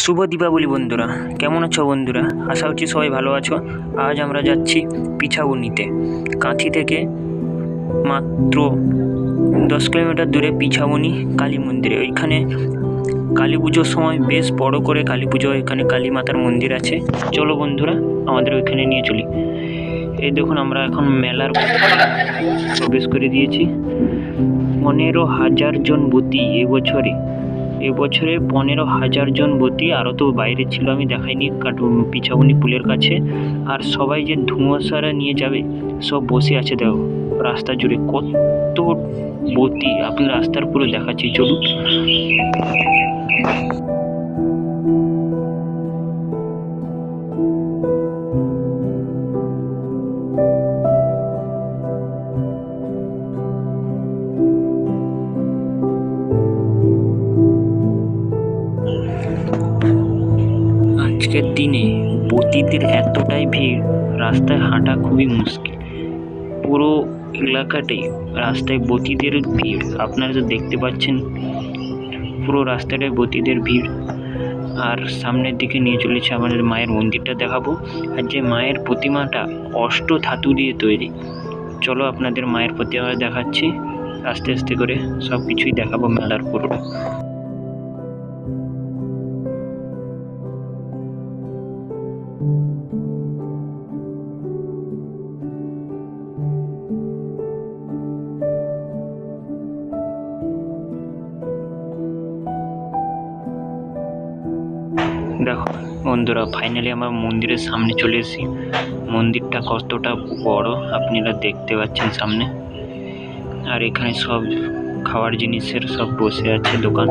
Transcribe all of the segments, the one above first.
শুভ দীপাবলি বন্ধুরা, কেমন আছো বন্ধুরা? আশা করছি সবাই ভালো আছো। আজ আমরা যাচ্ছি পিছাবনিতে। কাঁথি থেকে মাত্র 10 কিলোমিটার দূরে পিছাবনি কালী মন্দিরে। ওইখানে কালী পুজোর সময় বেশ বড় করে কালী পুজো, এখানে কালী মাতার মন্দির আছে। চলো বন্ধুরা, আমাদের ওইখানে নিয়ে চলি। এই দেখুন, আমরা এখন মেলার প্রবেশ করে দিয়েছি। 15,000 জন ব্রতী এবছরে 15,000 জন ব্রতী। আরও তো বাইরে ছিল, আমি দেখাইনি, পিছাবনি পুলের কাছে। আর সবাই যে ধোঁয়াশারা নিয়ে যাবে, সব বসে আছে। দেখো রাস্তা জুড়ে কত ব্রতী, আপনি রাস্তার পুরো দেখাচ্ছি, চলুন। আজকের দিনে ব্রতীদের এতটাই ভিড়, রাস্তায় হাঁটা খুবই মুশকিল। পুরো এলাকাটাই রাস্তায় ব্রতীদের ভিড়, আপনারা তো দেখতে পাচ্ছেন। পুরো রাস্তাটায় ব্রতীদের ভিড়। আর সামনের দিকে নিয়ে চলেছে আমাদের মায়ের মন্দিরটা দেখাবো। আর যে মায়ের প্রতিমাটা অষ্ট ধাতু দিয়ে তৈরি। চলো আপনাদের মায়ের প্রতিমা দেখাচ্ছি, আস্তে আস্তে করে সব কিছুই দেখাবো মেলার পুরো। দেখো বন্ধুরা, ফাইনালি আমরা মন্দিরের সামনে চলে এসেছি। মন্দিরটা কতটা বড় আপনারা দেখতে পাচ্ছেন সামনে। আর এখানে সব খাওয়ার জিনিসের সব বসে আছে দোকান।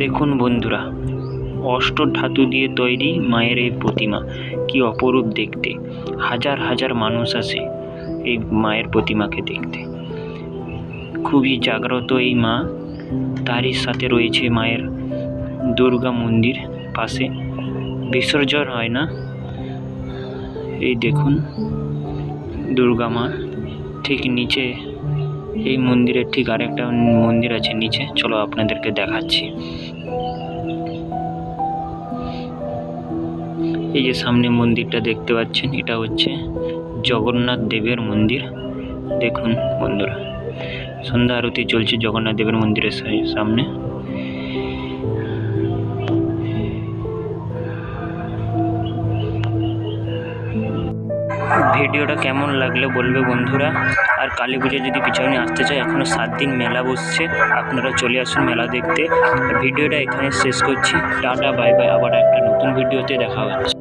দেখুন বন্ধুরা, অষ্ট ধাতু দিয়ে তৈরি মায়ের এই প্রতিমা, কি অপরূপ দেখতে। হাজার হাজার মানুষ আসে এই মায়ের প্রতিমাকে দেখতে। খুবই জাগ্রত এই মা। তারই সাথে রয়েছে মায়ের দুর্গা মন্দির পাশে, বিসর্জন হয় না। এই দেখুন দুর্গা মা। ঠিক নিচে এই মন্দিরের ঠিক আরেকটা মন্দির আছে নিচে, চলো আপনাদেরকে দেখাচ্ছি। এই যে সামনে মন্দিরটা দেখতে পাচ্ছেন, এটা হচ্ছে জগন্নাথ দেবের মন্দির। দেখুন বন্ধুরা, সন্ধ্যা আরতি চলছে জগন্নাথ দেবের মন্দিরের সামনে। ভিডিওটা কেমন লাগলো বলবে বন্ধুরা। আর কালী পুজো যদি পিছনে আসতে চায়, এখনও 7 দিন মেলা বসছে, আপনারা চলে আসুন মেলা দেখতে। ভিডিওটা এখানে শেষ করছি। টাটা, বাই বাই, আবার একটা নতুন ভিডিওতে দেখা হচ্ছে।